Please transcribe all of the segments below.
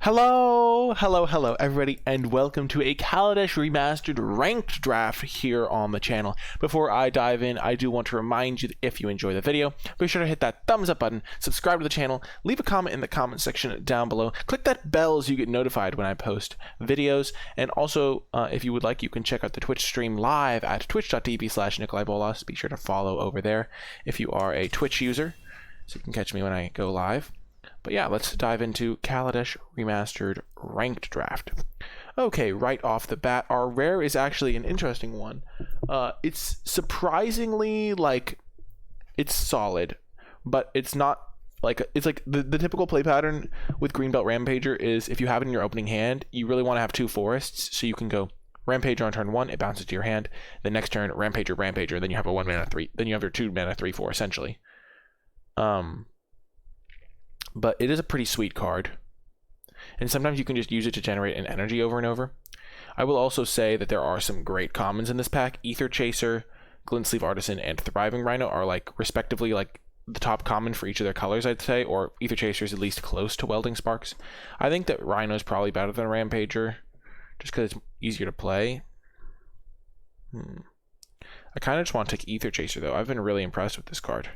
Hello, everybody, and welcome to a Kaladesh Remastered ranked draft here on the channel. Before I dive in, I do want to remind you that if you enjoy the video, be sure to hit that thumbs up button, subscribe to the channel, leave a comment in the comment section down below, click that bell so you get notified when I post videos, and also, if you would like, you can check out the Twitch stream live at twitch.tv/NicolaiBolas. Be sure to follow over there if you are a Twitch user, so you can catch me when I go live. But yeah, let's dive into Kaladesh Remastered Ranked Draft. Okay, right off the bat, our rare is actually an interesting one. It's surprisingly, it's solid, but it's not, it's like the typical play pattern with Greenbelt Rampager is if you have it in your opening hand, you really want to have two forests, so you can go Rampager on turn 1, it bounces to your hand, the next turn, Rampager, then you have a 1-mana 3, then you have your 2-mana 3/4, essentially. But it is a pretty sweet card, and sometimes you can just use it to generate an energy over and over. I will also say that there are some great commons in this pack. Ether Chaser, Glint Sleeve Artisan, and Thriving Rhino are respectively the top common for each of their colors, I'd say, or Ether Chaser is at least close to Welding Sparks. I think that Rhino is probably better than Rampager, just because it's easier to play. I kind of just want to take Ether Chaser, though. I've been really impressed with this card.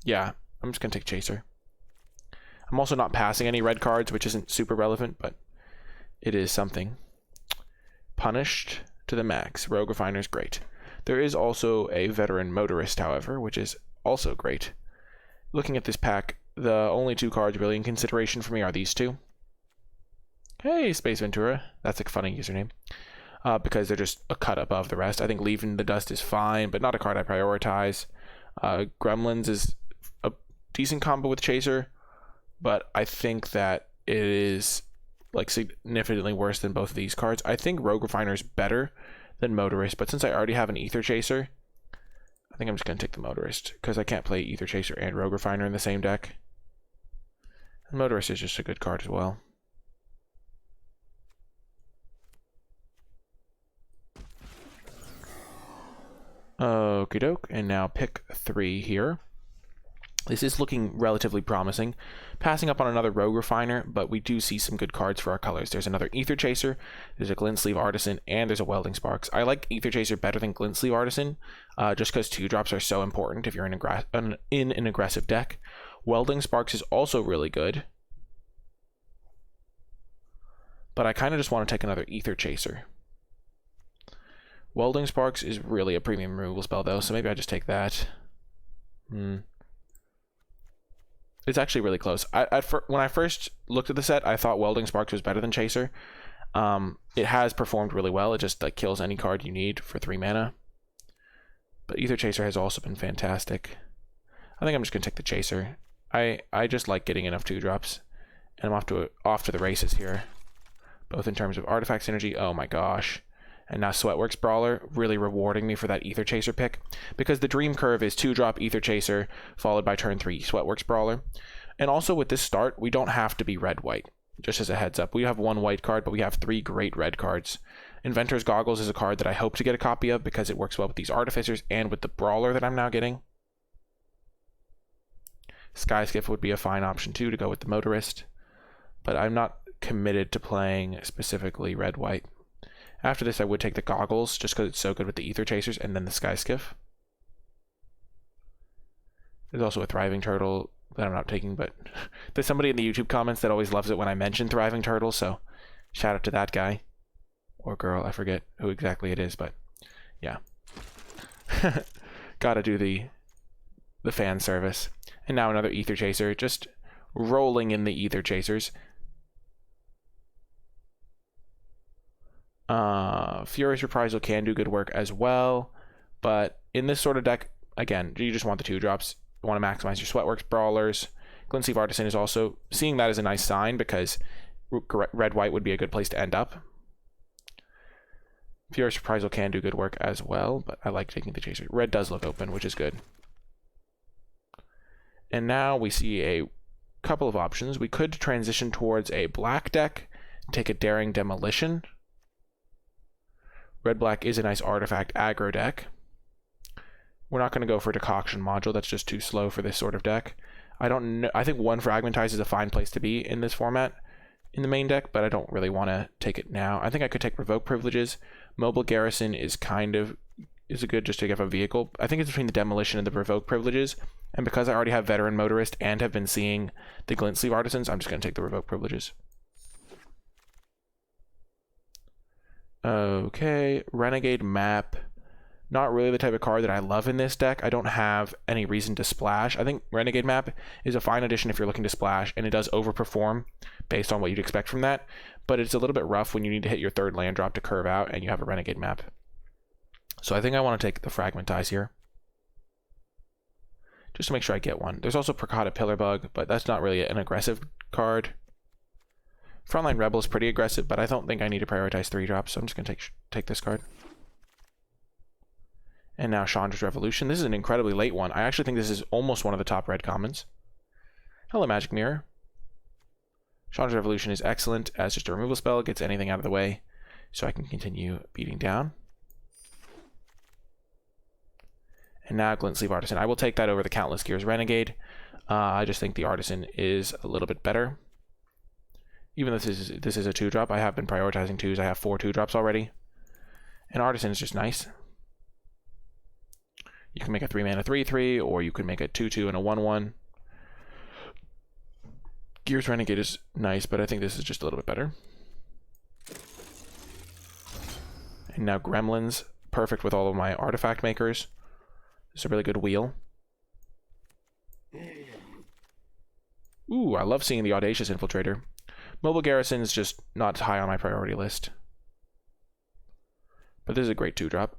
Yeah, I'm just gonna take Chaser. I'm also not passing any red cards, which isn't super relevant, but it is something. Punished to the max. Rogue Refiner is great. There is also a Veteran Motorist, however, which is also great. Looking at this pack, the only two cards really in consideration for me are these two. Hey, Space Ventura. That's a funny username. Because they're just a cut above the rest. I think Leaving the Dust is fine, but not a card I prioritize. Gremlins is a decent combo with Chaser, but I think that it is significantly worse than both of these cards. I think Rogue Refiner is better than Motorist, but since I already have an Ether Chaser, I think I'm just going to take the Motorist, because I can't play Ether Chaser and Rogue Refiner in the same deck. And Motorist is just a good card as well. Okie doke, and now pick 3 here. This is looking relatively promising. Passing up on another Rogue Refiner, but we do see some good cards for our colors. There's another Ether Chaser, there's a Glint Sleeve Artisan, and there's a Welding Sparks. I like Ether Chaser better than Glint Sleeve Artisan, just because 2-drops are so important if you're in an aggressive deck. Welding Sparks is also really good, but I kind of just want to take another Ether Chaser. Welding Sparks is really a premium removal spell, though, so maybe I just take that. It's actually really close. When I first looked at the set, I thought Welding Sparks was better than Chaser. It has performed really well. It just kills any card you need for 3 mana. But Ether Chaser has also been fantastic. I think I'm just going to take the Chaser. I just like getting enough 2-drops. And I'm off to the races here. Both in terms of artifact synergy. Oh my gosh. And now Sweatworks Brawler, really rewarding me for that Ether Chaser pick, because the dream curve is 2-drop Ether Chaser, followed by turn 3 Sweatworks Brawler. And also with this start, we don't have to be red-white, just as a heads up. We have 1 white card, but we have 3 great red cards. Inventor's Goggles is a card that I hope to get a copy of, because it works well with these Artificers and with the Brawler that I'm now getting. Skyskiff would be a fine option too, to go with the Motorist, but I'm not committed to playing specifically red-white. After this, I would take the Goggles, just because it's so good with the Ether Chasers, and then the Skyskiff. There's also a Thriving Turtle that I'm not taking, but there's somebody in the YouTube comments that always loves it when I mention Thriving Turtle, so shout out to that guy. Or girl, I forget who exactly it is, but yeah. Gotta do the fan service. And now another Ether Chaser, just rolling in the Ether Chasers. Furious Reprisal can do good work as well, but in this sort of deck, again, you just want the 2-drops. You want to maximize your Sweatworks Brawlers. Glint Sleeve Artisan is also seeing that as a nice sign, because red-white would be a good place to end up. Furious Reprisal can do good work as well, but I like taking the Chaser. Red does look open, which is good. And now we see a couple of options. We could transition towards a black deck, take a Daring Demolition. Red-black is a nice artifact aggro deck. We're not going to go for a Decoction module. That's just too slow for this sort of deck. I don't know. I think one Fragmentize is a fine place to be in this format in the main deck, but I don't really want to take it now. I think I could take Revoke Privileges. Mobile Garrison is a good just to give a vehicle. I think it's between the Demolition and the Revoke Privileges, and because I already have Veteran Motorist and have been seeing the Glint Sleeve Artisans, I'm just going to take the Revoke Privileges. Okay, Renegade Map. Not really the type of card that I love in this deck. I don't have any reason to splash. I think Renegade Map is a fine addition if you're looking to splash, and it does overperform based on what you'd expect from that, but it's a little bit rough when you need to hit your third land drop to curve out and you have a Renegade Map. So I think I want to take the Fragmentize here, just to make sure I get one. There's also Prakata Pillarbug, but that's not really an aggressive card. Frontline Rebel is pretty aggressive, but I don't think I need to prioritize 3-drops, so I'm just going to take this card. And now Chandra's Revolution. This is an incredibly late one. I actually think this is almost one of the top red commons. Hello, Magic Mirror. Chandra's Revolution is excellent as just a removal spell. Gets anything out of the way, so I can continue beating down. And now Glint Sleeve Artisan. I will take that over the Countless Gears Renegade. I just think the Artisan is a little bit better. Even though this is a 2-drop, I have been prioritizing 2s. I have 4 2-drops already. And Artisan is just nice. You can make a 3-mana 3/3, or you can make a 2/2 and a 1/1. Gears Renegade is nice, but I think this is just a little bit better. And now Gremlins, perfect with all of my artifact makers. It's a really good wheel. Ooh, I love seeing the Audacious Infiltrator. Mobile Garrison is just not high on my priority list. But this is a great 2-drop.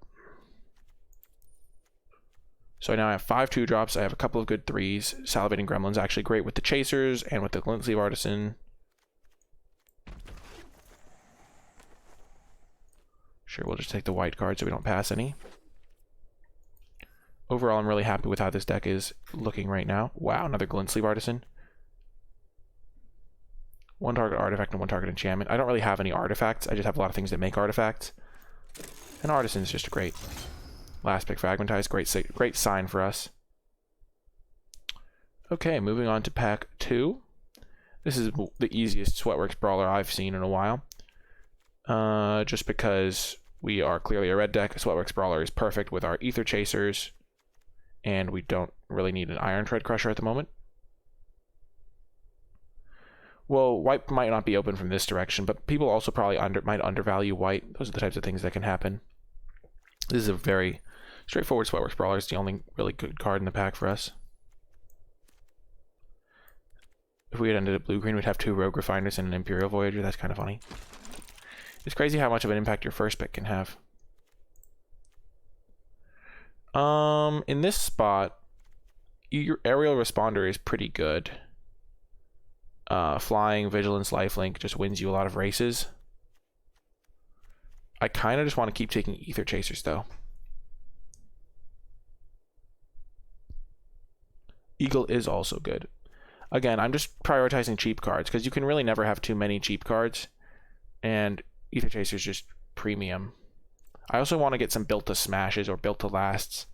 So now I have 5 2-drops. I have a couple of good 3s. Salivating Gremlin's actually great with the Chasers and with the Glint Sleeve Artisan. Sure, we'll just take the white card so we don't pass any. Overall, I'm really happy with how this deck is looking right now. Wow, another Glint Sleeve Artisan. 1 target artifact and 1 target enchantment. I don't really have any artifacts. I just have a lot of things that make artifacts. And Artisan is just a great last pick. Fragmentize, great sign for us. Okay, moving on to pack 2. This is the easiest Sweatworks Brawler I've seen in a while. Just because we are clearly a red deck, Sweatworks Brawler is perfect with our Ether Chasers, and we don't really need an Iron Tread Crusher at the moment. Well, white might not be open from this direction, but people also probably might undervalue white. Those are the types of things that can happen. This is a very straightforward Sweatworks Brawler. It's the only really good card in the pack for us. If we had ended up blue-green, we'd have 2 Rogue Refiners and an Imperial Voyager. That's kind of funny. It's crazy how much of an impact your first pick can have. In this spot, your Aerial Responder is pretty good. Flying, Vigilance, Lifelink just wins you a lot of races. I kind of just want to keep taking Ether Chasers, though. Eagle is also good. Again, I'm just prioritizing cheap cards, because you can really never have too many cheap cards. And Ether Chaser's just premium. I also want to get some built to smashes or built to lasts.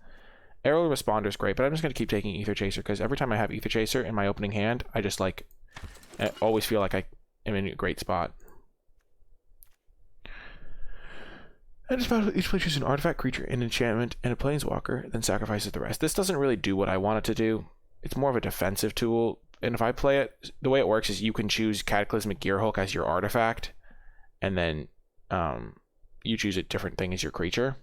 Aerial Responder is great, but I'm just going to keep taking Ether Chaser, because every time I have Ether Chaser in my opening hand, I always feel like I am in a great spot. And just about each player chooses an artifact, creature, an enchantment, and a planeswalker, then sacrifices the rest. This doesn't really do what I want it to do. It's more of a defensive tool, and if I play it, the way it works is you can choose Cataclysmic Gearhulk as your artifact, and then you choose a different thing as your creature.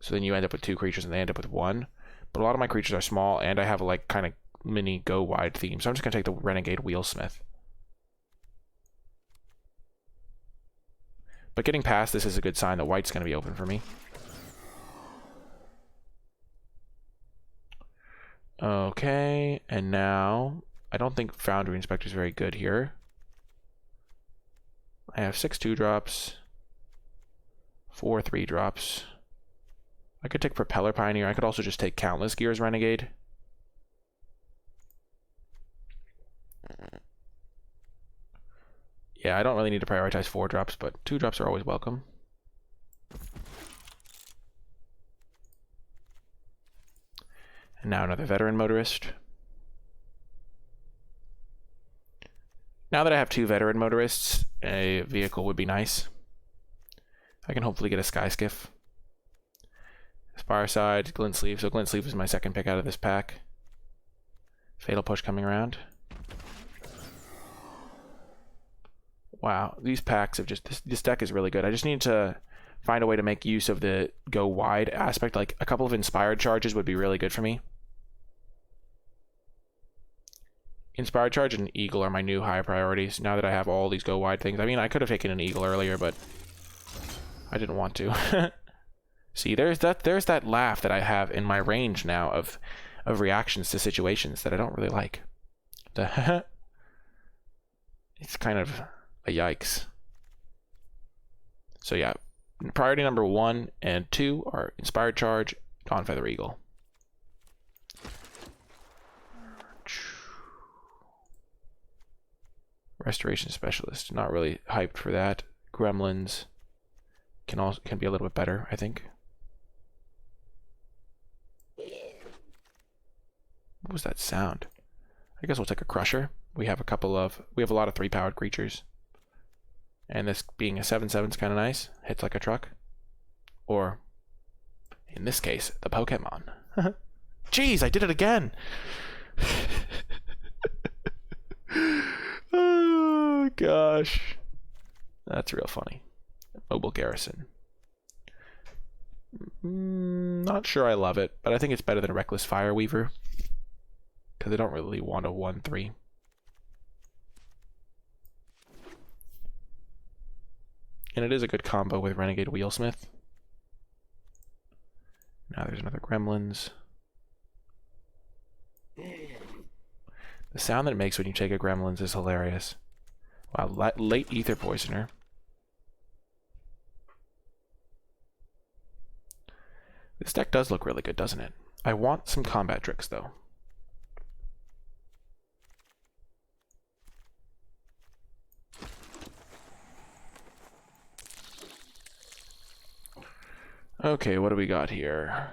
So then you end up with 2 creatures and they end up with 1. But a lot of my creatures are small, and I have a kind of mini go wide theme, so I'm just going to take the Renegade Wheelsmith. But getting past this is a good sign that white's going to be open for me. Okay, and now I don't think Foundry Inspector is very good here. I have 6 2-drops, 4 3-drops. I could take Propeller Pioneer. I could also just take Countless Gears Renegade. Yeah, I don't really need to prioritize 4-drops, but 2-drops are always welcome. Now another veteran motorist. Now that I have 2 veteran motorists, a vehicle would be nice. I can hopefully get a sky skiff. Spire side, glint sleeve. So glint sleeve is my second pick out of this pack. Fatal push coming around. Wow, these packs have just... This deck is really good. I just need to find a way to make use of the go wide aspect. Like a couple of inspired charges would be really good for me. Inspired charge and eagle are my new high priorities now that I have all these go wide things. I mean, I could have taken an eagle earlier, but I didn't want to. See, there's that laugh that I have in my range now of reactions to situations that I don't really like. The it's kind of a yikes. So yeah, priority number 1 and 2 are inspired charge, Dawn Feather Eagle. Restoration specialist, not really hyped for that. Gremlins can be a little bit better, I think. What was that sound? I guess we'll take a crusher. We have a lot of 3-powered creatures. And this being a 7/7 is kind of nice. Hits like a truck. Or, in this case, the Pokemon. Jeez, I did it again! Oh, gosh. That's real funny. Mobile Garrison. Not sure I love it, but I think it's better than a Reckless Fire Weaver. Because I don't really want a 1/3. And it is a good combo with Renegade Wheelsmith. Now there's another Gremlins. The sound that it makes when you take a Gremlins is hilarious. Wow, late Ether Poisoner. This deck does look really good, doesn't it? I want some combat tricks, though. Okay, what do we got here?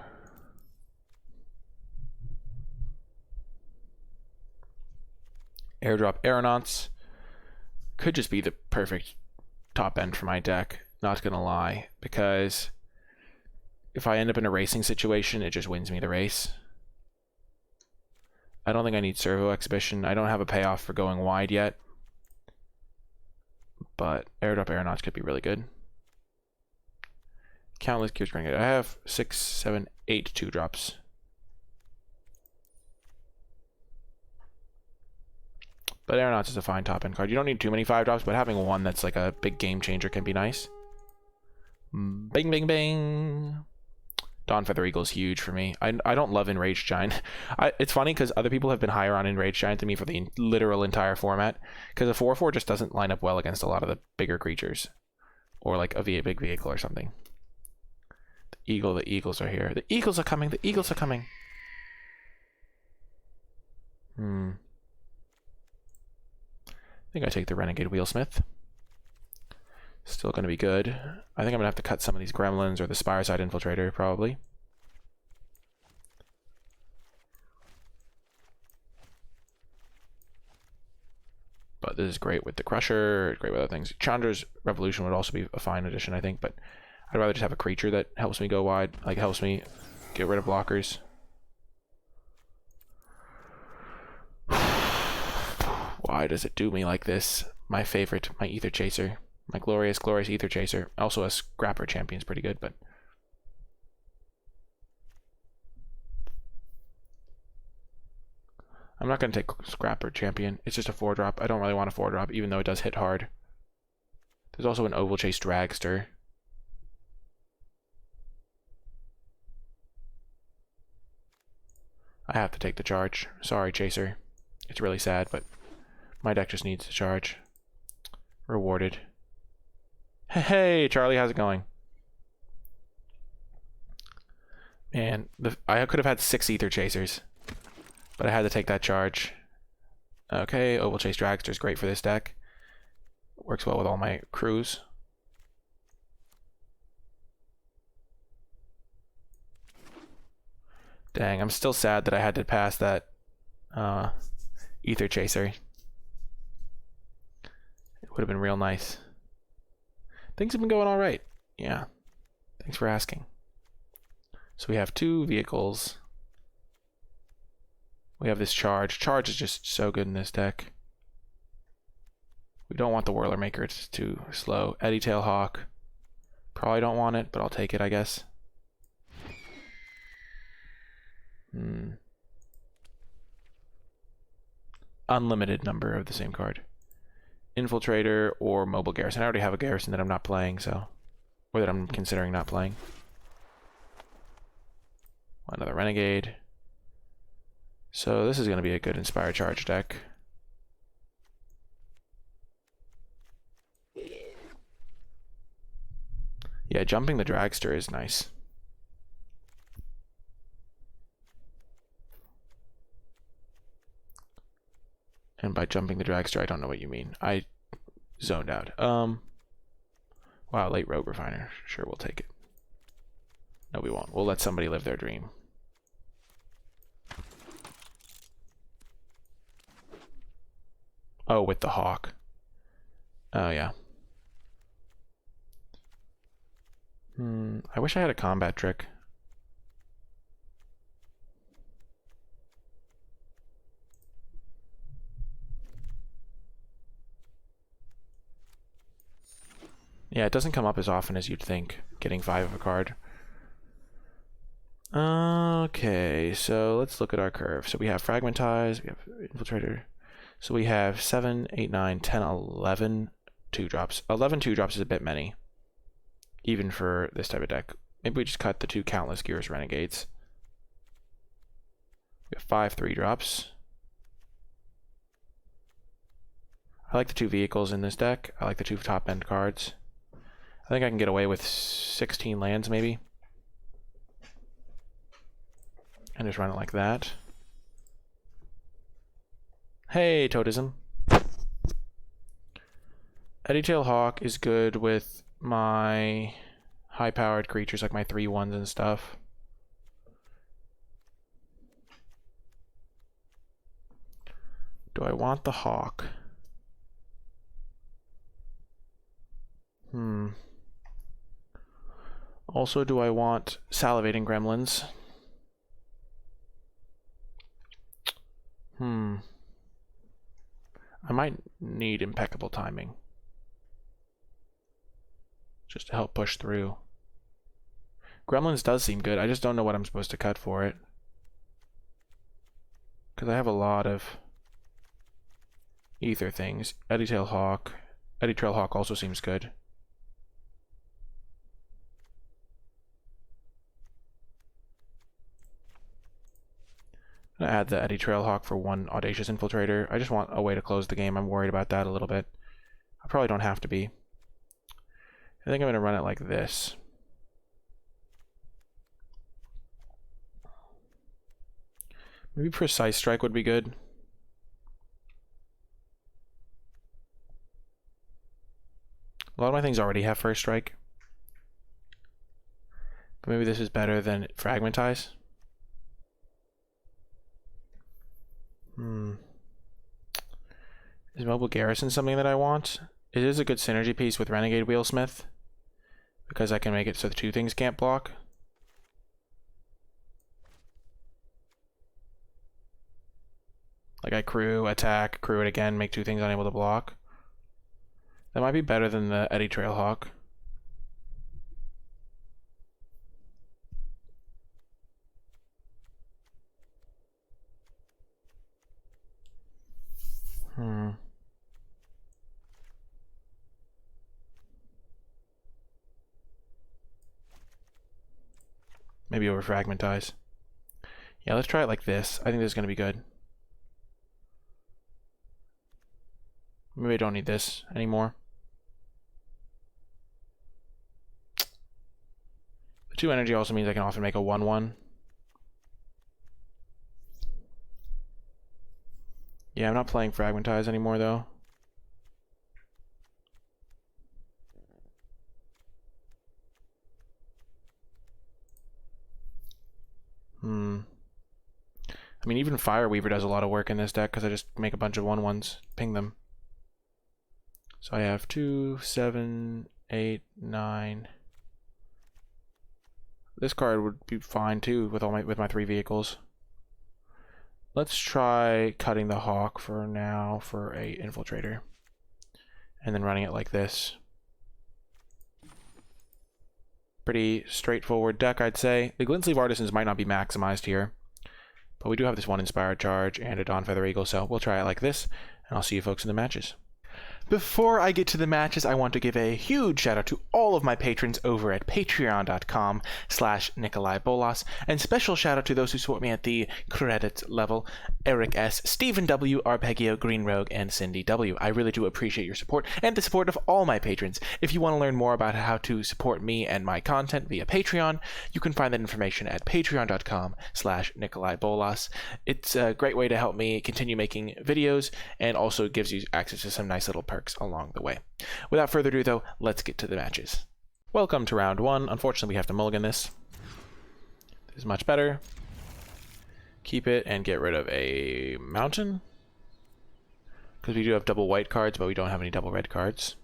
Airdrop Aeronauts. Could just be the perfect top end for my deck, not gonna lie, because if I end up in a racing situation, it just wins me the race. I don't think I need Servo Exhibition. I don't have a payoff for going wide yet, but Airdrop Aeronauts could be really good. Countless Gears Grenade. I have 6, 7, 8 2-drops. But Aeronauts is a fine top-end card. You don't need too many 5-drops, but having one that's like a big game changer can be nice. Bing, bing, bing. Dawn Feather Eagle is huge for me. I don't love Enraged Giant. It's funny because other people have been higher on Enraged Giant than me for the literal entire format. Because a 4/4 just doesn't line up well against a lot of the bigger creatures. Or like a big vehicle or something. The Eagles are here. The Eagles are coming. The Eagles are coming. I think I take the Renegade Wheelsmith. Still going to be good. I think I'm going to have to cut some of these Gremlins or the Spireside Infiltrator, probably. But this is great with the Crusher, great with other things. Chandra's Revolution would also be a fine addition, I think, but I'd rather just have a creature that helps me go wide, like helps me get rid of blockers. Why does it do me like this? My favorite, my Ether Chaser. My glorious Ether Chaser. Also a Scrapper Champion's pretty good, but... I'm not going to take Scrapper Champion. It's just a 4-drop. I don't really want a 4-drop, even though it does hit hard. There's also an Oval Chase Dragster. I have to take the charge. Sorry, Chaser. It's really sad, but my deck just needs to charge. Rewarded. Hey, Charlie, how's it going? Man, I could have had 6 Ether Chasers, but I had to take that charge. Okay, Oval Chase Dragster is great for this deck. Works well with all my crews. Dang, I'm still sad that I had to pass that Ether Chaser. It would have been real nice. Things have been going all right. Yeah. Thanks for asking. So we have 2 vehicles. We have this charge. Charge is just so good in this deck. We don't want the Whirler Maker. It's too slow. Eddy Tail Hawk. Probably don't want it, but I'll take it, I guess. Unlimited number of the same card. Infiltrator or Mobile Garrison. I already have a Garrison that I'm not playing, so... Or that I'm considering not playing. Another Renegade. So this is going to be a good Inspired Charge deck. Yeah, jumping the Dragster is nice. And by jumping the Dragster, I don't know what you mean. I zoned out. Wow, late Rogue Refiner. Sure, we'll take it. No, we won't. We'll let somebody live their dream. Oh, with the Hawk. Oh, yeah. I wish I had a combat trick. Yeah, it doesn't come up as often as you'd think, getting 5 of a card. Okay, so let's look at our curve. So we have Fragmentize, we have Infiltrator. So we have 7, 8, 9, 10, 11 2-drops. 11 2-drops is a bit many, even for this type of deck. Maybe we just cut the 2 Countless Gears Renegades. We have 5 3-drops. I like the 2 vehicles in this deck. I like the 2 top-end cards. I think I can get away with 16 lands, maybe. And just run it like that. Hey, Toadism. Eddy Tail Hawk is good with my high-powered creatures, like my 3/1s and stuff. Do I want the Hawk? Also, do I want Salivating Gremlins? I might need Impeccable Timing. Just to help push through. Gremlins does seem good. I just don't know what I'm supposed to cut for it. Because I have a lot of ether things. Eddy Tail Hawk. Eddy Trail Hawk also seems good. I'm going to add the Eddy Trail Hawk for 1 Audacious Infiltrator. I just want a way to close the game. I'm worried about that a little bit. I probably don't have to be. I think I'm going to run it like this. Maybe Precise Strike would be good. A lot of my things already have First Strike. But maybe this is better than Fragmentize. Is Mobile Garrison something that I want? It is a good synergy piece with Renegade Wheelsmith, because I can make it so the 2 things can't block. Like I crew, attack, crew it again, make 2 things unable to block. That might be better than the Eddy Trail Hawk. Maybe over Fragmentize. Yeah, let's try it like this. I think this is going to be good. Maybe I don't need this anymore. The 2 energy also means I can often make a 1/1. Yeah, I'm not playing Fragmentize anymore though. I mean, even Fireweaver does a lot of work in this deck because I just make a bunch of 1/1s, ping them. So I have 2, 7, 8, 9. This card would be fine too with my 3 vehicles. Let's try cutting the Hawk for now for a Infiltrator. And then running it like this. Pretty straightforward deck, I'd say. The Glintsleeve Artisans might not be maximized here, but we do have this 1 Inspired Charge and a Dawn Feather Eagle, so we'll try it like this, and I'll see you folks in the matches. Before I get to the matches, I want to give a huge shout out to all of my patrons over at patreon.com/NicolaiBolas, and special shout out to those who support me at the credits level: Eric S., Stephen W., Arpeggio, Green Rogue, and Cindy W. I really do appreciate your support and the support of all my patrons. If you want to learn more about how to support me and my content via Patreon, you can find that information at patreon.com/NicolaiBolas. It's a great way to help me continue making videos, and also gives you access to some nice little perks along the way. Without further ado, though, let's get to the matches. Welcome to round 1. Unfortunately, we have to mulligan this. This is much better. Keep it and get rid of a mountain, because we do have double white cards, but we don't have any double red cards.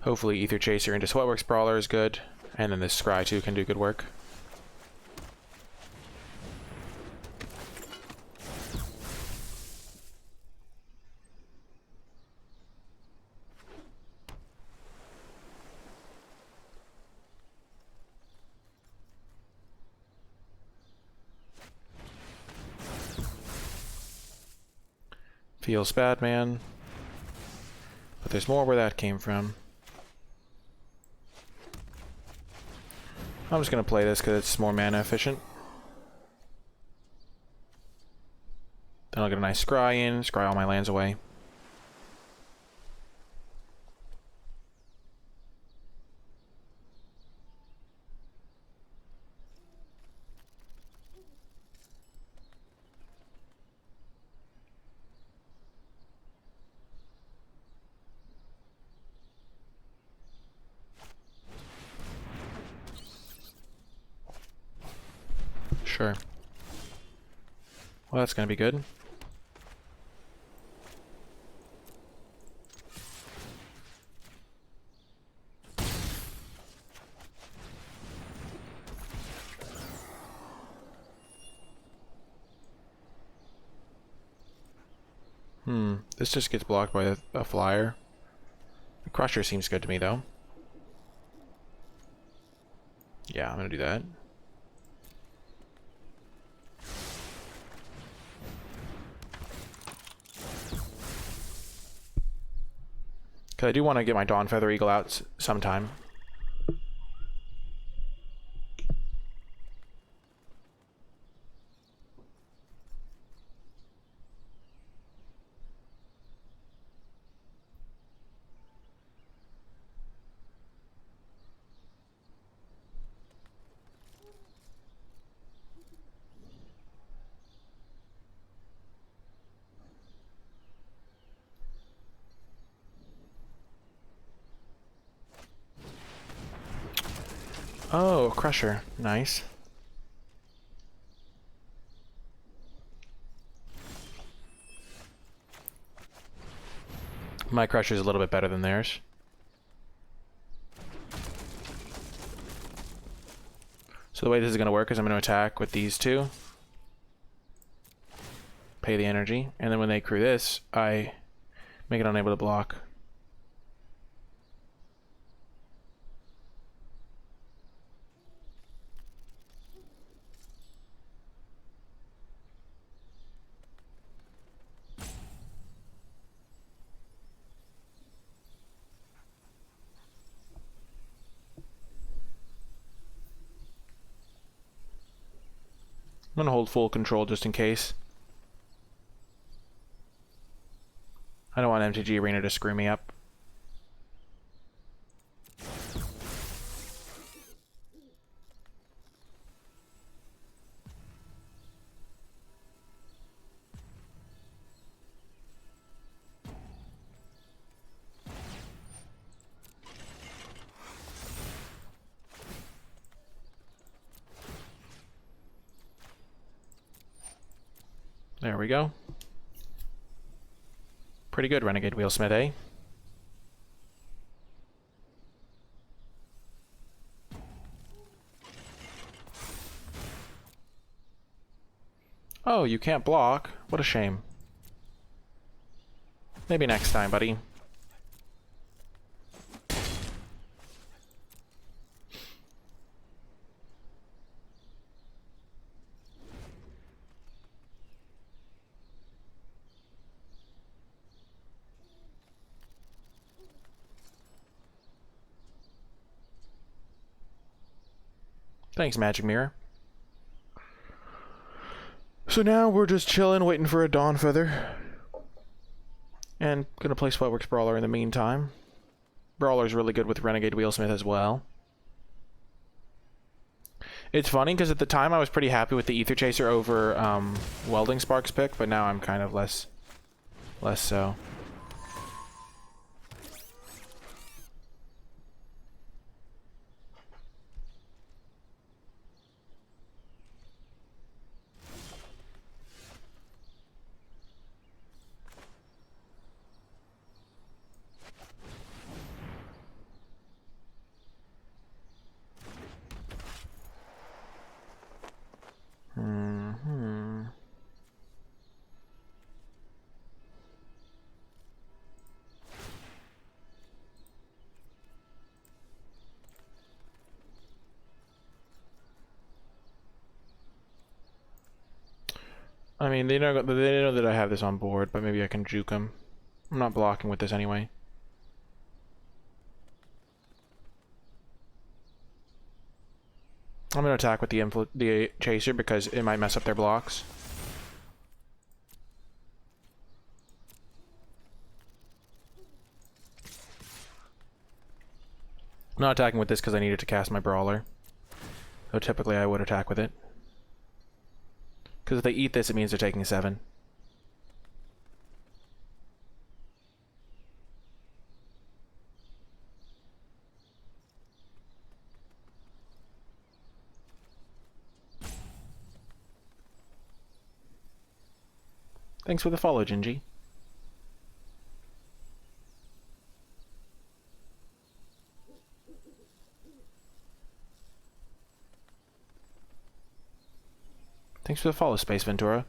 Hopefully Ether Chaser into Sweatworks Brawler is good. And then this Scry too can do good work. Feels bad, man. But there's more where that came from. I'm just going to play this because it's more mana efficient. Then I'll get a nice Scry in, Scry all my lands away. Sure. Well, that's going to be good. This just gets blocked by a flyer. The Crusher seems good to me, though. Yeah, I'm going to do that. Because I do want to get my Dawn Feather Eagle out sometime. Oh, Crusher. Nice. My Crusher's a little bit better than theirs. So the way this is going to work is I'm going to attack with these two. Pay the energy. And then when they crew this, I make it unable to block. I'm going to hold full control just in case. I don't want MTG Arena to screw me up. There we go. Pretty good, Renegade Wheelsmith, eh? Oh, you can't block. What a shame. Maybe next time, buddy. Thanks, Magic Mirror. So now we're just chilling, waiting for a Dawn Feather. And gonna play Sweatworks Brawler in the meantime. Brawler's really good with Renegade Wheelsmith as well. It's funny, because at the time I was pretty happy with the Ether Chaser over Welding Sparks pick, but now I'm kind of less so. I mean, they know that I have this on board, but maybe I can juke them. I'm not blocking with this anyway. I'm gonna attack with the Chaser because it might mess up their blocks. I'm not attacking with this because I needed to cast my Brawler. Though typically I would attack with it. Because if they eat this, it means they're taking 7. Thanks for the follow, Gingy. Thanks for the follow, Space Ventura.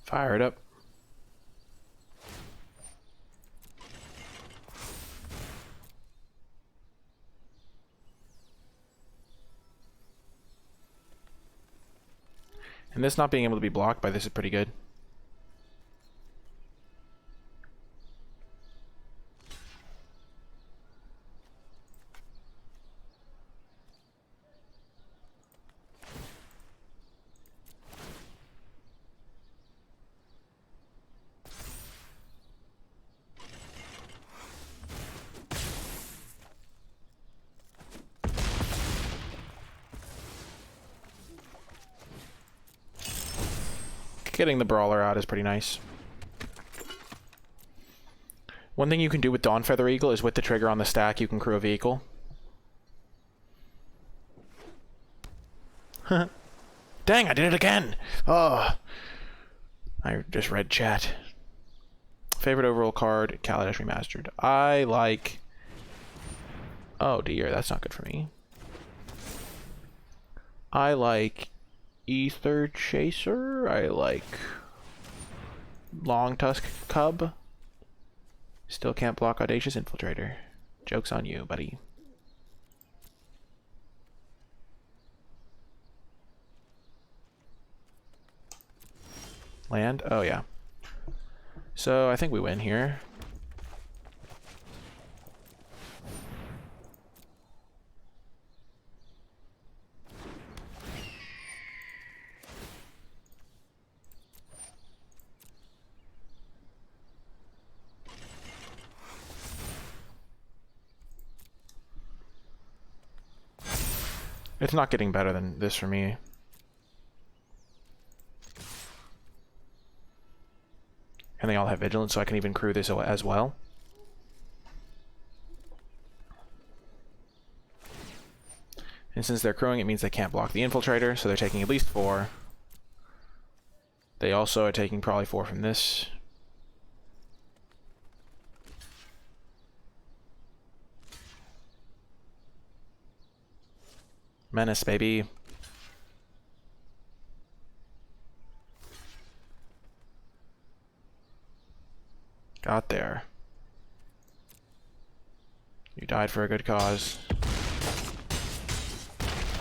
Fire it up. And this not being able to be blocked by this is pretty good. Getting the Brawler out is pretty nice. One thing you can do with Dawn Feather Eagle is with the trigger on the stack, you can crew a vehicle. Dang, I did it again! Oh, I just read chat. Favorite overall card, Kaladesh Remastered. I like... Oh dear, that's not good for me. I like Ether Chaser. I like Long Tusk Cub. Still can't block Audacious Infiltrator. Joke's on you, buddy. Land? Oh yeah. So I think we win here. It's not getting better than this for me. And they all have vigilance, so I can even crew this as well. And since they're crewing, it means they can't block the infiltrator, so they're taking at least 4. They also are taking probably 4 from this. Menace, baby. Got there. You died for a good cause.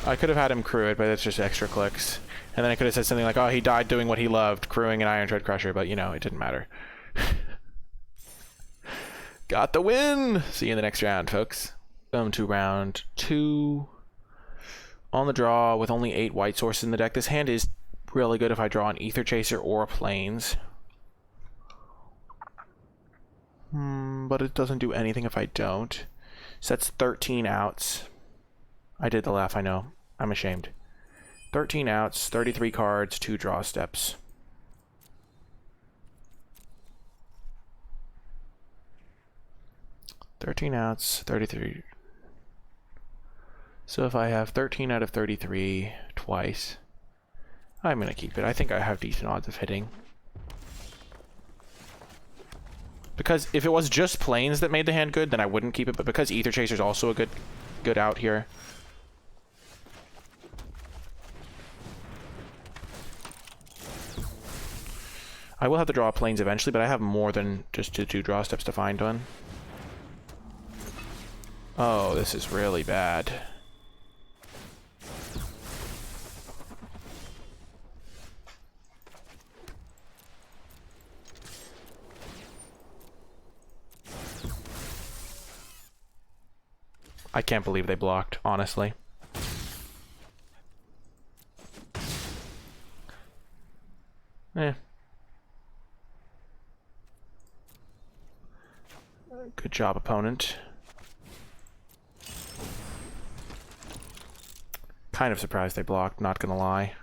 I could have had him crew it, but it's just extra clicks. And then I could have said something like, oh, he died doing what he loved, crewing an Iron Tread Crusher, but, you know, it didn't matter. Got the win! See you in the next round, folks. To round 2. On the draw, with only 8 white sources in the deck. This hand is really good if I draw an Ether Chaser or a Plains. But it doesn't do anything if I don't. So that's 13 outs. I did the laugh, I know. I'm ashamed. 13 outs, 33 cards, 2 draw steps. "13 outs, 33. So if I have 13 out of 33 twice, I'm going to keep it. I think I have decent odds of hitting. Because if it was just Plains that made the hand good, then I wouldn't keep it. But because Ether Chaser is also a good out here. I will have to draw Plains eventually, but I have more than just 2 draw steps to find one. Oh, this is really bad. I can't believe they blocked, honestly. Good job, opponent. Kind of surprised they blocked, not gonna lie.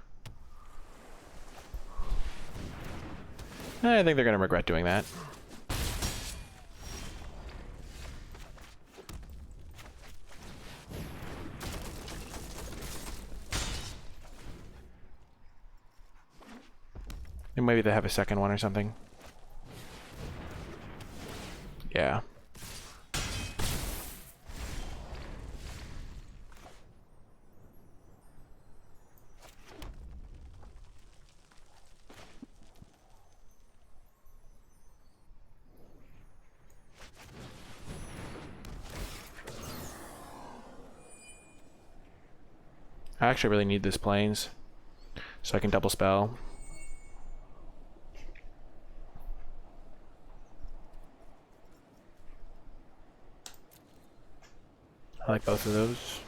I think they're gonna regret doing that. And maybe they have a second one or something. Yeah. I actually really need this Plains so I can double spell. I like both of those.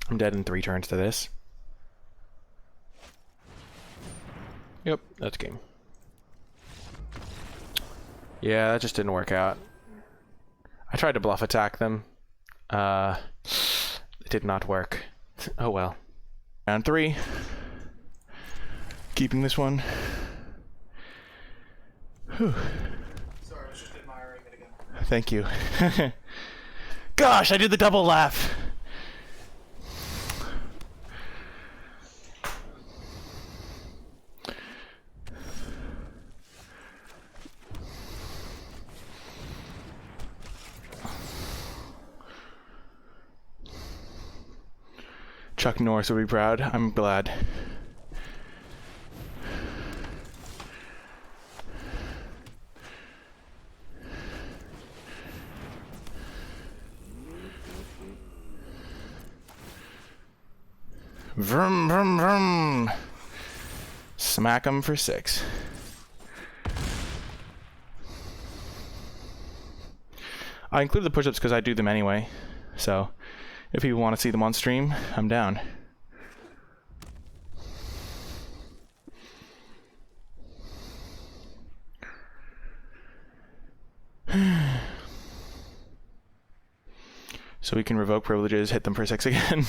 I'm dead in 3 turns to this. Yep, that's game. Yeah, that just didn't work out. I tried to bluff attack them. It did not work. Oh well. Round 3. Keeping this one. Whew. Sorry, I was just admiring it again. Thank you. Gosh, I did the double laugh. Chuck Norris would be proud. I'm glad. Vroom, vroom, vroom. Smack him for 6. I include the push-ups because I do them anyway. So, if people want to see them on stream, I'm down. So we can revoke privileges, hit them for 6 again.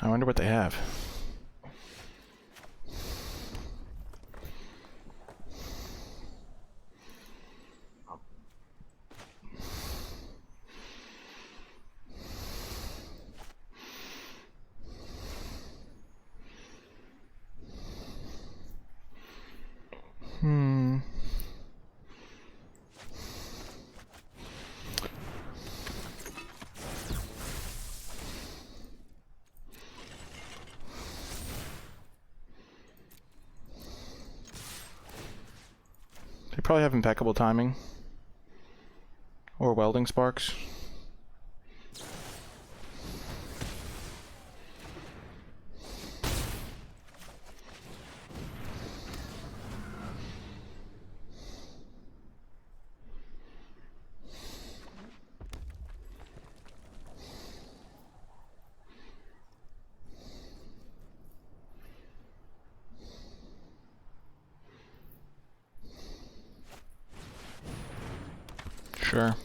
I wonder what they have. They probably have impeccable timing. Or welding sparks. Sure.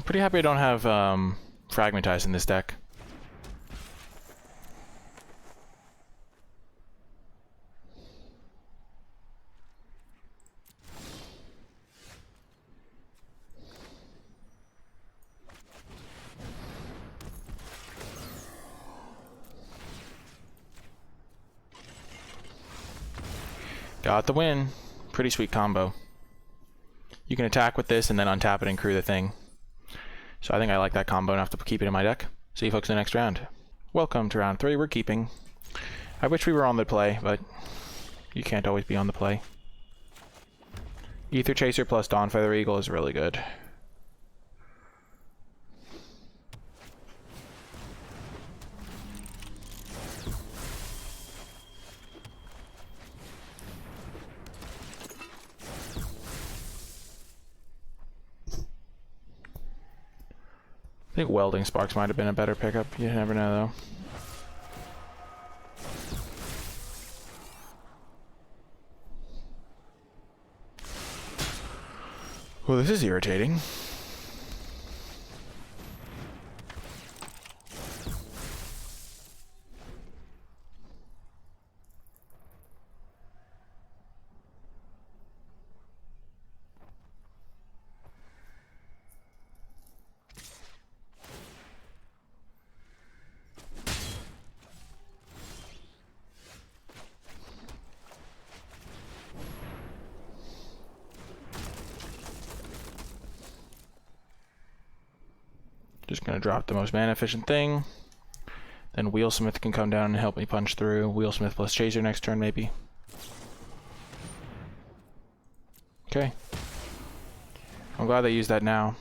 Pretty happy I don't have Fragmentize in this deck. Got the win. Pretty sweet combo. You can attack with this and then untap it and crew the thing. So I think I like that combo enough to keep it in my deck. See you folks in the next round. Welcome to round 3. We're keeping. I wish we were on the play, but you can't always be on the play. Ether Chaser plus Dawnfeather Eagle is really good. I think Welding Sparks might have been a better pickup. You never know, though. Well, this is irritating. Just gonna drop the most mana efficient thing. Then Wheelsmith can come down and help me punch through. Wheelsmith plus Chaser next turn, maybe. Okay. I'm glad they used that now.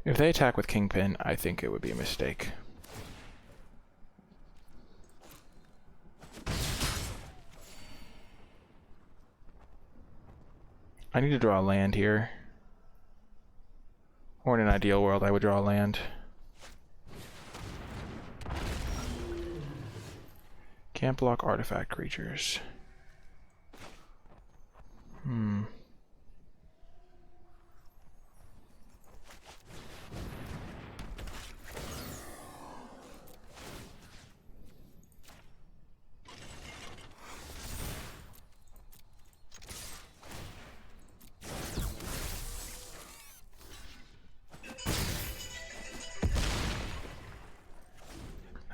If they attack with Kingpin, I think it would be a mistake. I need to draw a land here. Or in an ideal world, I would draw a land. Can't block artifact creatures.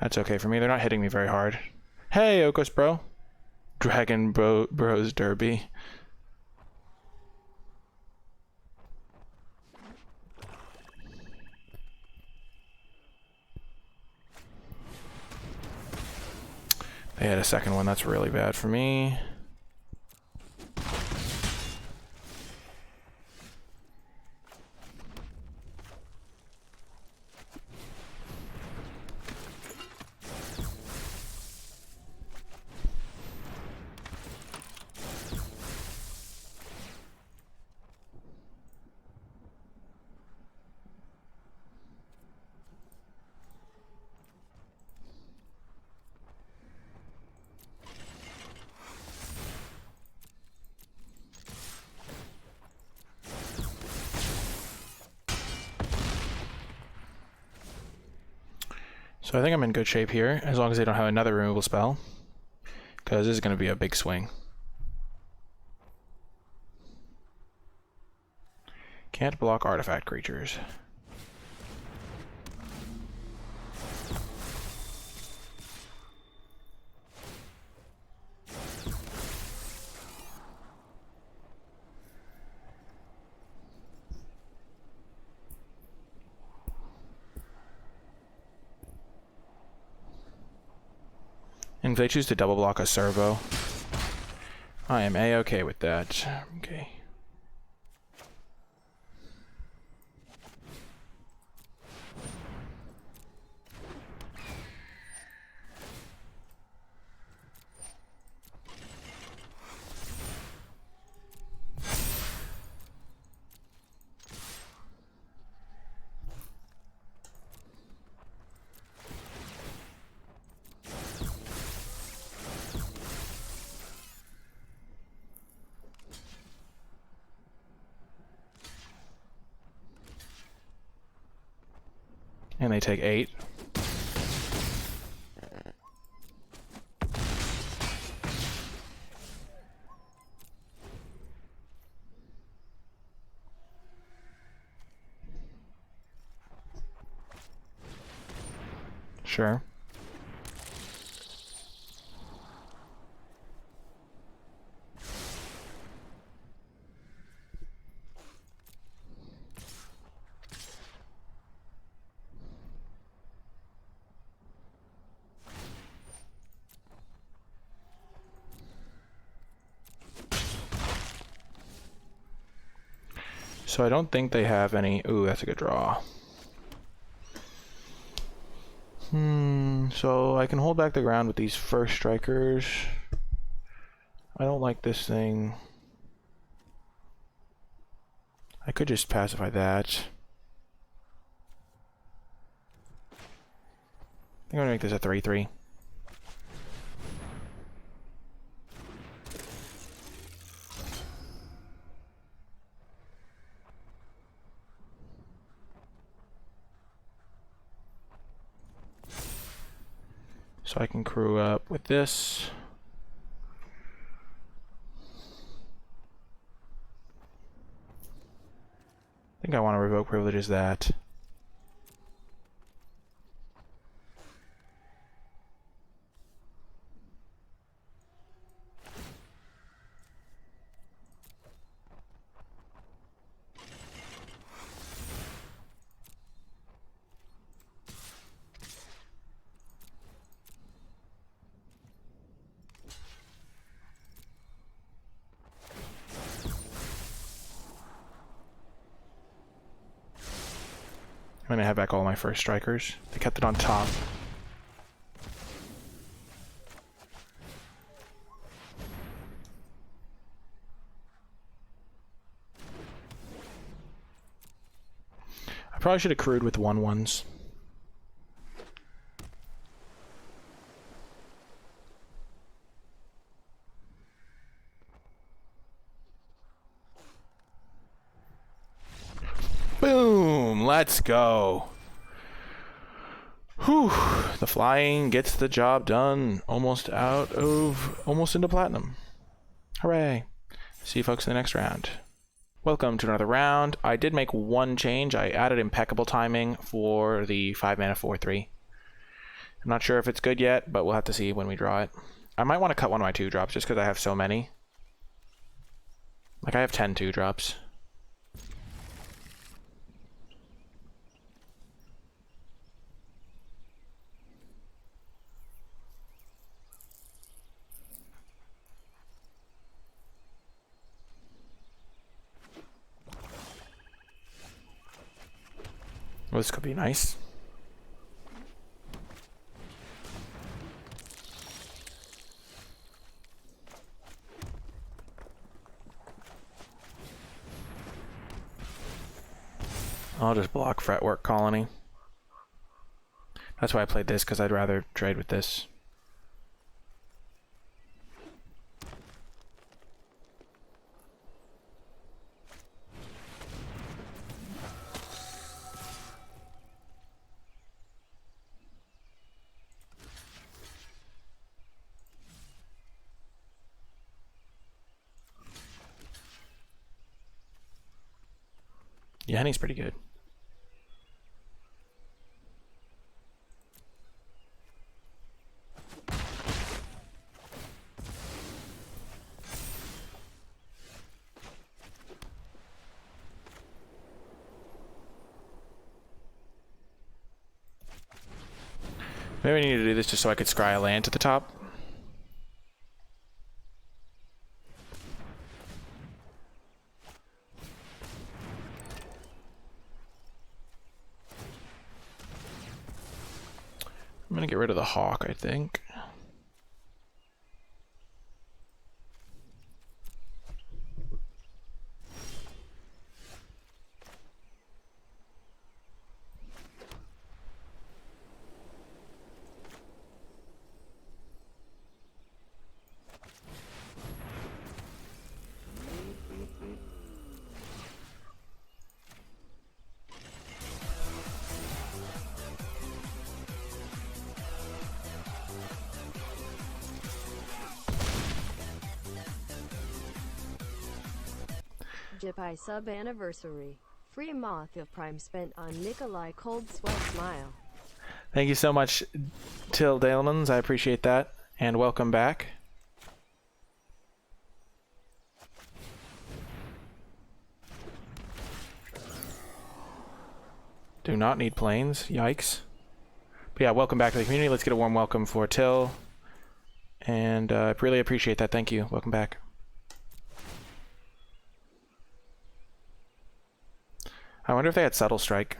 That's okay for me. They're not hitting me very hard. Hey, Okos bro. Dragon Bros Derby. They had a second one. That's really bad for me. So I think I'm in good shape here, as long as they don't have another removal spell. Because this is going to be a big swing. Can't block artifact creatures. And if they choose to double block a servo, I am a-okay with that. Okay. And they take 8. Sure. So I don't think they have any... Ooh, that's a good draw. So I can hold back the ground with these first strikers. I don't like this thing. I could just pacify that. I think I'm gonna make this a 3/3. So I can crew up with this. I think I want to revoke privileges that. I'm gonna have back all my first strikers. They kept it on top. I probably should have crewed with 1-1s. Boom! Let's go. Whew. The flying gets the job done. Almost into platinum. Hooray. See you folks in the next round. Welcome to another round. I did make one change. I added impeccable timing for the 5-mana 4/3. I'm not sure if it's good yet, but we'll have to see when we draw it. I might want to cut one of my 2-drops just because I have so many. Like, I have 10 2-drops. Well, this could be nice. I'll just block Fretwork Colony. That's why I played this, because I'd rather trade with this. Yeah, Henny's pretty good. Maybe I need to do this just so I could scry a land to the top. I'm gonna get rid of the Hawk, I think. Jipai sub anniversary. Free moth of prime spent on Nikolai cold sweat smile. Thank you so much, Till Dalemans. I appreciate that. And welcome back. Do not need planes. Yikes. But yeah, welcome back to the community. Let's get a warm welcome for Till. And I really appreciate that. Thank you. Welcome back. I wonder if they had Subtle Strike.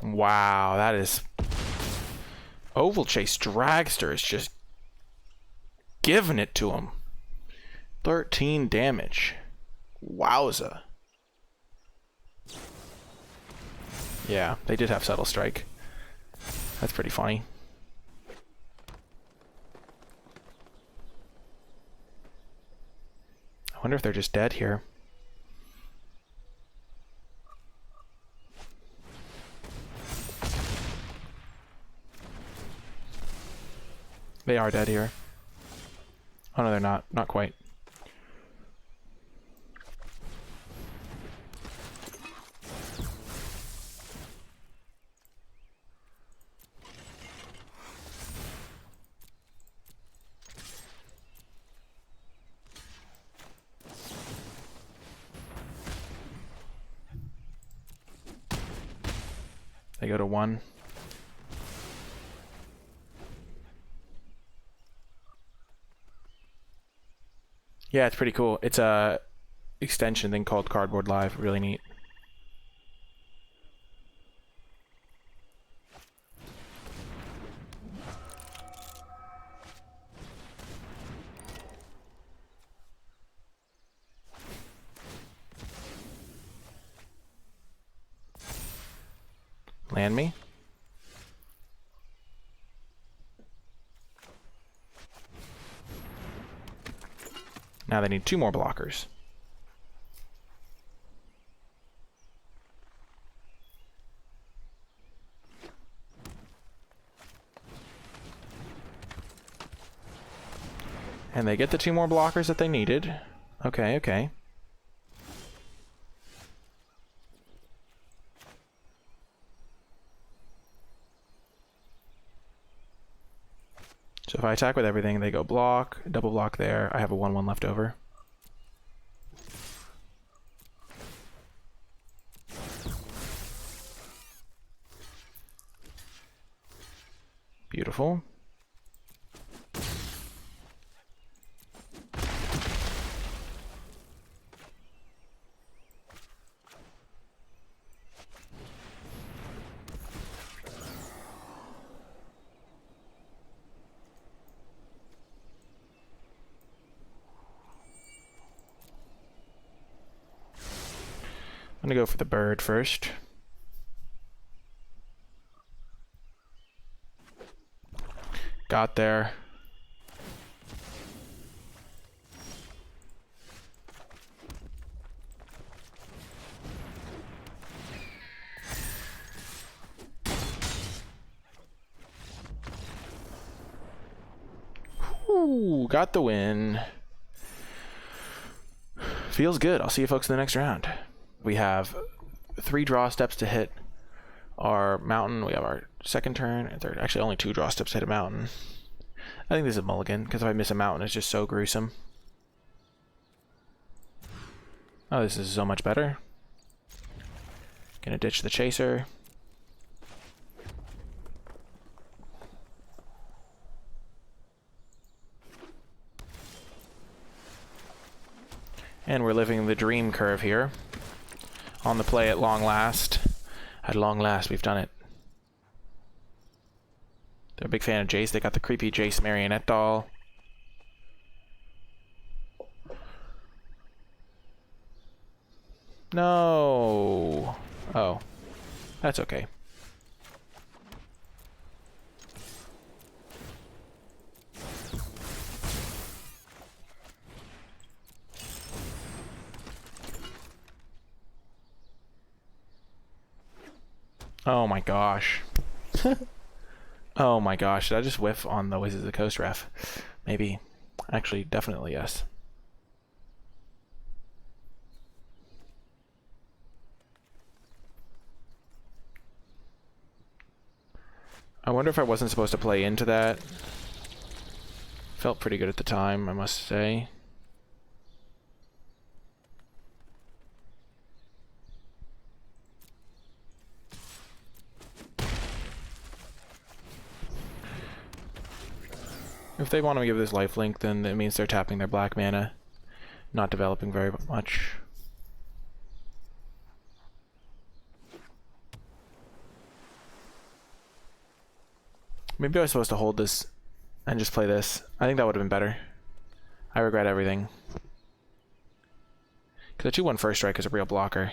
Wow, that is... Oval Chase Dragster is just giving it to him. 13 damage. Wowza. Yeah, they did have Subtle Strike. That's pretty funny. I wonder if they're just dead here. They are dead here. Oh no, they're not. Not quite. They go to 1. Yeah, it's pretty cool. It's a extension thing called Cardboard Live. Really neat. Land me. Now they need 2 more blockers. And they get the 2 more blockers that they needed. Okay, okay. So if I attack with everything, they go block, double block there. I have a 1/1 left over. Beautiful. I'm gonna go for the bird first. Got there. Ooh, got the win. Feels good. I'll see you folks in the next round. We have 3 draw steps to hit our mountain. We have our second turn and third. Actually, only 2 draw steps to hit a mountain. I think this is a mulligan, because if I miss a mountain, it's just so gruesome. Oh, this is so much better. Gonna ditch the chaser. And we're living the dream curve here. On the play at long last. At long last, we've done it. They're a big fan of Jace. They got the creepy Jace marionette doll. No. Oh. That's okay. Oh my gosh. Oh my gosh. Did I just whiff on the Wizards of the Coast ref? Maybe. Actually, definitely yes. I wonder if I wasn't supposed to play into that. Felt pretty good at the time, I must say. If they want to give this lifelink, then it means they're tapping their black mana, not developing very much. Maybe I was supposed to hold this and just play this. I think that would have been better. I regret everything. Because a 2/1 first strike is a real blocker.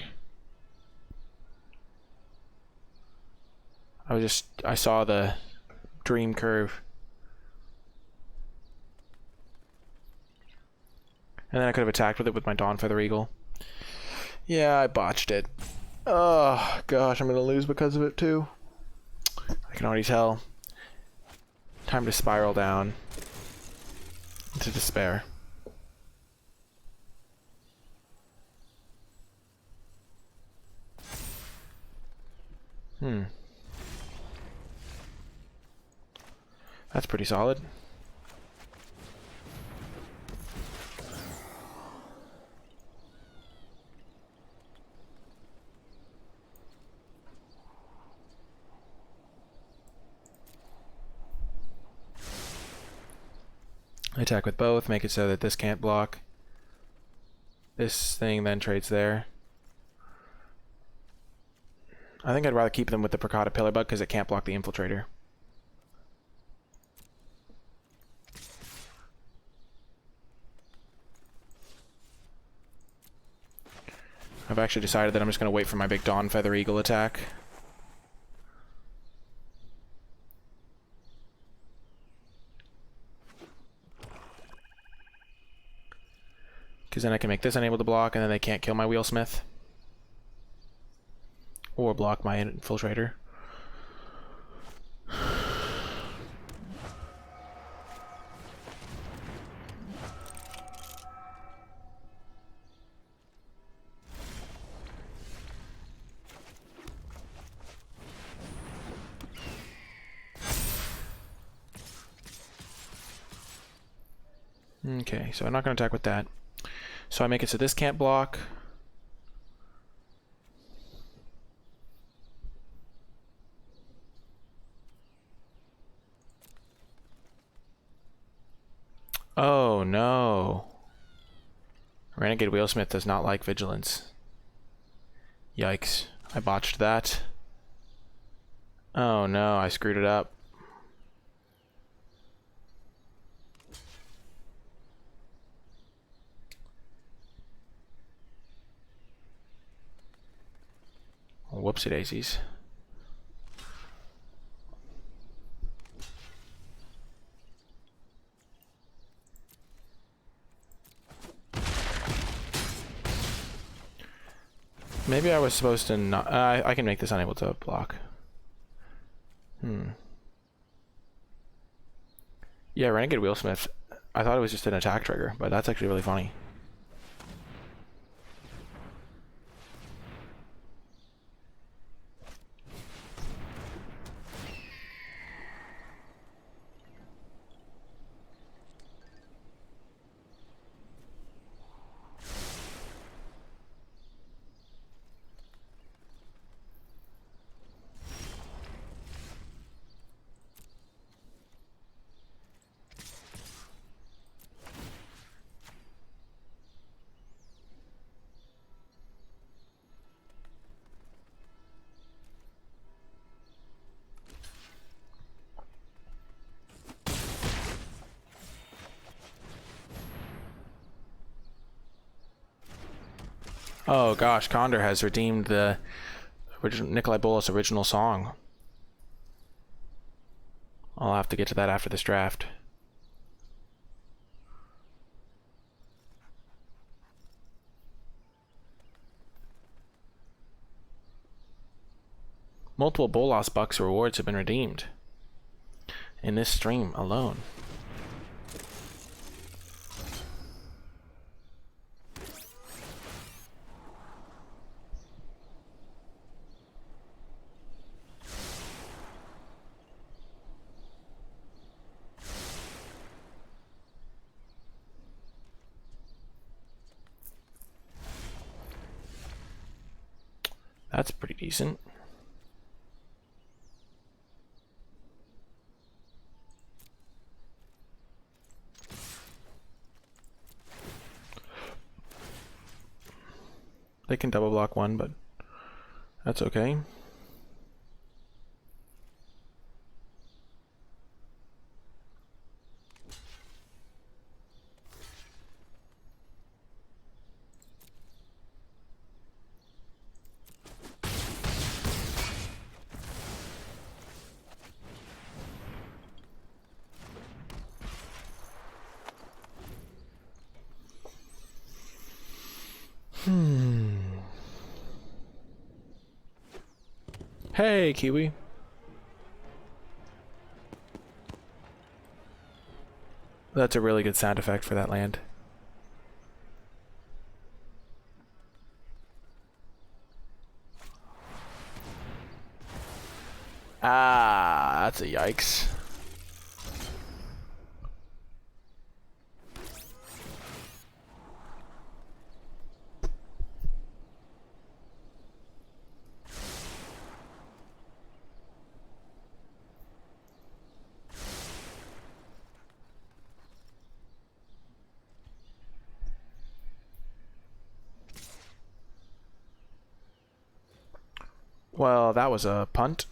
I saw the dream curve. And then I could have attacked with it with my Dawnfeather Eagle. Yeah, I botched it. Oh, gosh, I'm going to lose because of it, too. I can already tell. Time to spiral down into despair. That's pretty solid. I attack with both, make it so that this can't block. This thing then trades there. I think I'd rather keep them with the Percata Pillar Bug because it can't block the Infiltrator. I've actually decided that I'm just going to wait for my big Dawn Feather Eagle attack. Because then I can make this unable to block, and then they can't kill my Wheelsmith. Or block my Infiltrator. Okay, so I'm not going to attack with that. So I make it so this can't block. Oh no. Renegade Wheelsmith does not like vigilance. Yikes. I botched that. Oh no, I screwed it up. Whoopsie daisies. Maybe I was supposed to not... I can make this unable to block. Yeah, Renegade Wheelsmith. I thought it was just an attack trigger, but that's actually really funny. Oh gosh, Condor has redeemed the original NicolaiBolas original song. I'll have to get to that after this draft. Multiple Bolas Bucks rewards have been redeemed in this stream alone. That's pretty decent. They can double block one, but that's okay. Hey, Kiwi. That's a really good sound effect for that land. Ah, that's a yikes. Well, that was a punt.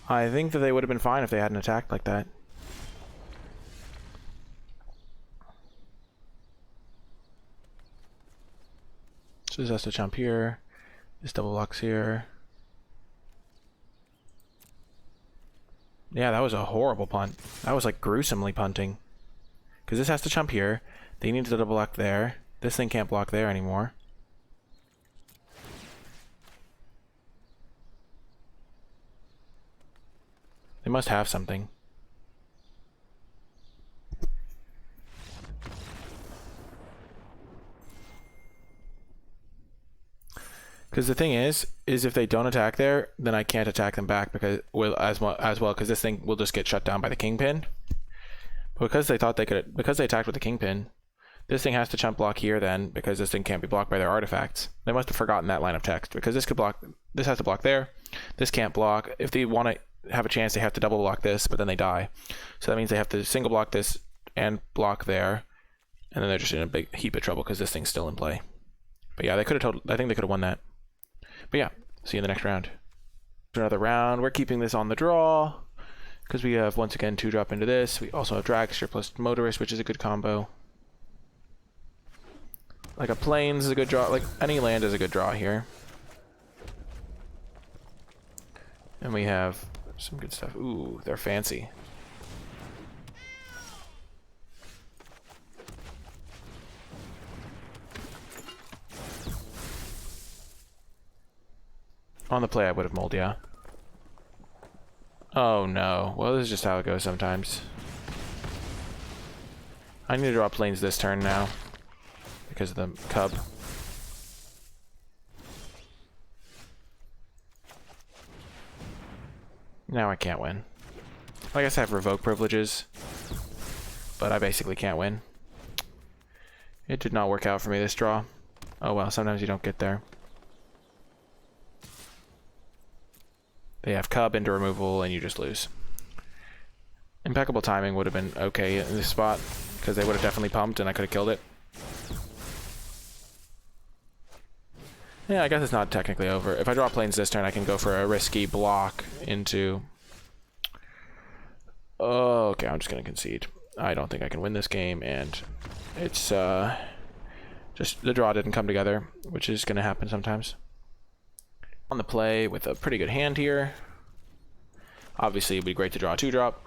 I think that they would have been fine if they hadn't attacked like that. So this has to jump here. This double blocks here. Yeah, that was a horrible punt. That was like gruesomely punting. Because this has to jump here. They need to double block there. This thing can't block there anymore. They must have something. Because the thing is if they don't attack there, then I can't attack them back because as well because this thing will just get shut down by the kingpin. But because they thought they could, because they attacked with the kingpin, this thing has to chump block here then because this thing can't be blocked by their artifacts. They must have forgotten that line of text because this could block. This has to block there. This can't block. If they want to have a chance, they have to double block this, but then they die. So that means they have to single block this and block there, and then they're just in a big heap of trouble because this thing's still in play. But yeah, they could have. I think they could have won that. But yeah, see you in the next round. Another round. We're keeping this on the draw because we have once again 2-drop into this. We also have Dragster plus Motorist, which is a good combo. Like a Plains is a good draw. Like any land is a good draw here. And we have some good stuff. Ooh, they're fancy. On the play, I would have mulled, yeah. Oh no. Well, this is just how it goes sometimes. I need to draw Plains this turn now because of the cub. Now I can't win. I guess I have revoke privileges, but I basically can't win. It did not work out for me this draw. Oh well, sometimes you don't get there. They have cub into removal and you just lose. Impeccable timing would have been okay in this spot because they would have definitely pumped and I could have killed it. Yeah, I guess it's not technically over. If I draw Plains this turn, I can go for a risky block into... Oh, okay, I'm just going to concede. I don't think I can win this game, and it's just the draw didn't come together, which is going to happen sometimes. On the play with a pretty good hand here. Obviously, it'd be great to draw a 2-drop.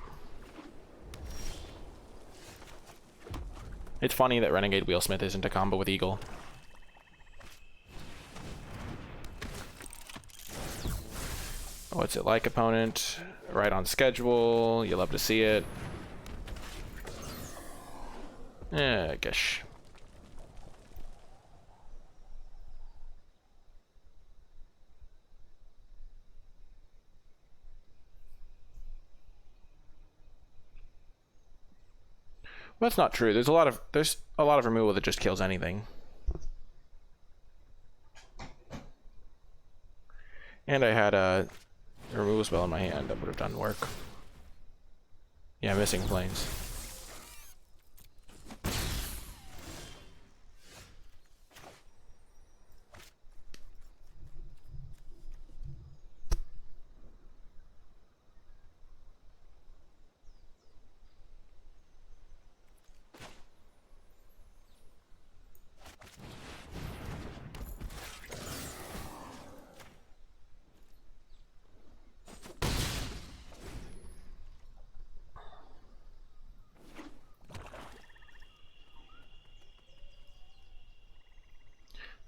It's funny that Renegade Wheelsmith isn't a combo with Eagle. What's it like, opponent? Right on schedule. You love to see it. Yeah, gosh. Well, that's not true. There's a lot of removal that just kills anything. And I had a removal spell in my hand that would have done work. Yeah, missing Plains.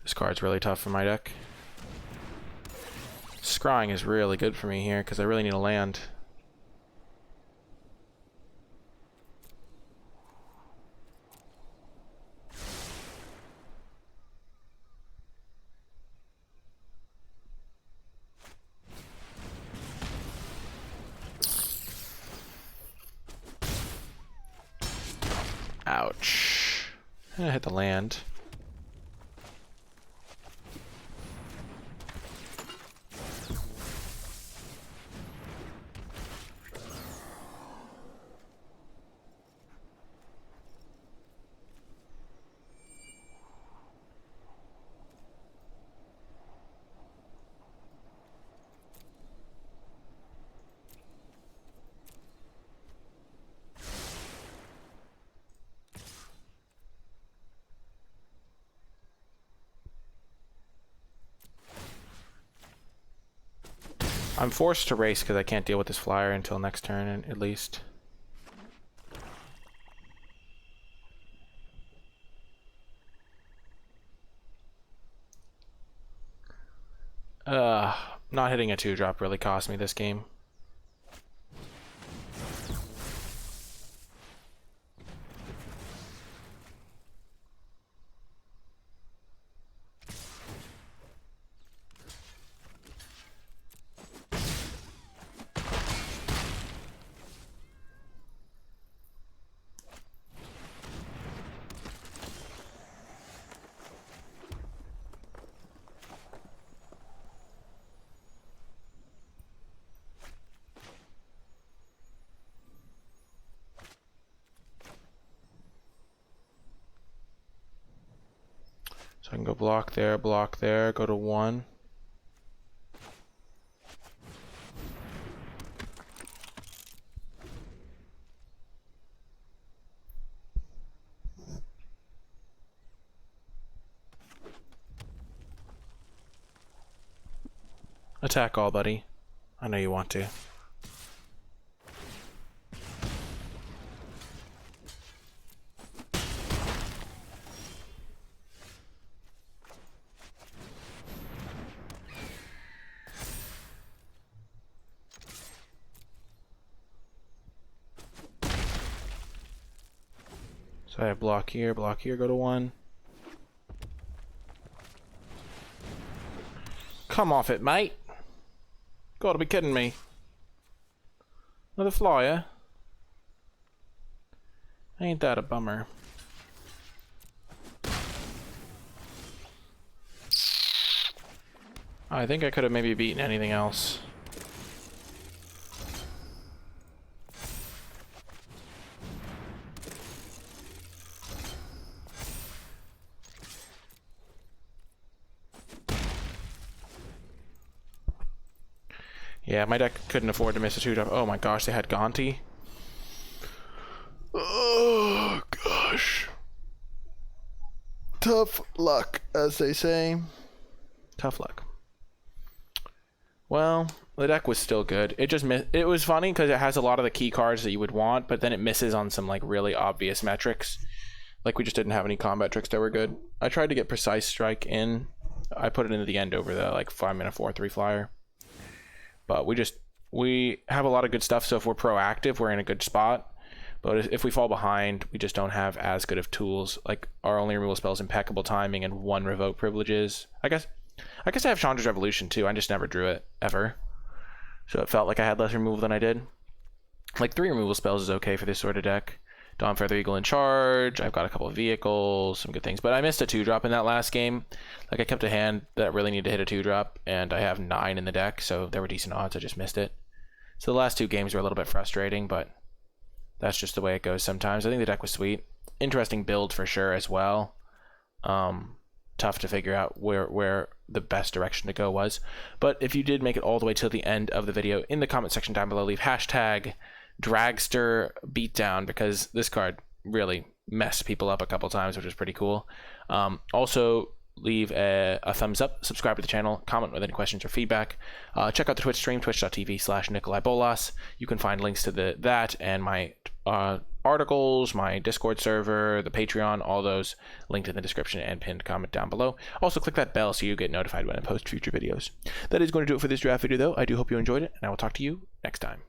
This card's really tough for my deck. Scrying is really good for me here because I really need a land. Ouch. I hit the land. I'm forced to race because I can't deal with this flyer until next turn, at least. Not hitting a 2-drop really cost me this game. So I can go block there, go to 1. Attack all, buddy. I know you want to. So I have block here, go to 1. Come off it, mate. Gotta be kidding me. Another flyer? Ain't that a bummer. I think I could have maybe beaten anything else. Yeah, my deck couldn't afford to miss a 2-drop. Oh my gosh, they had Gonti. Oh gosh. Tough luck, as they say. Tough luck. Well, the deck was still good. It just it was funny because it has a lot of the key cards that you would want, but then it misses on some like really obvious metrics. Like we just didn't have any combat tricks that were good. I tried to get Precise Strike in. I put it into the end over the like 5-mana 4/3 flyer. But we have a lot of good stuff, so if we're proactive, we're in a good spot. But if we fall behind, we just don't have as good of tools. Like our only removal spell is Impeccable Timing and 1 Revoke Privileges. I guess I have Chandra's Revolution too. I just never drew it ever, so it felt like I had less removal than I did. Like 3 removal spells is okay for this sort of deck. Dawn Feather Eagle in charge. I've got a couple of vehicles, some good things. But I missed a 2-drop in that last game. Like I kept a hand that really needed to hit a 2-drop, and I have 9 in the deck, so there were decent odds. I just missed it. So the last 2 games were a little bit frustrating, but that's just the way it goes sometimes. I think the deck was sweet. Interesting build for sure as well. Tough to figure out where the best direction to go was. But if you did make it all the way till the end of the video, in the comment section down below, leave hashtag Dragster Beatdown, because this card really messed people up a couple times, which was pretty cool. Also, leave a thumbs up, subscribe to the channel, comment with any questions or feedback. Check out the Twitch stream, twitch.tv/NicolaiBolas. You can find links to that and my articles, my Discord server, the Patreon, all those linked in the description and pinned comment down below. Also, click that bell so you get notified when I post future videos. That is going to do it for this draft video, though. I do hope you enjoyed it, and I will talk to you next time.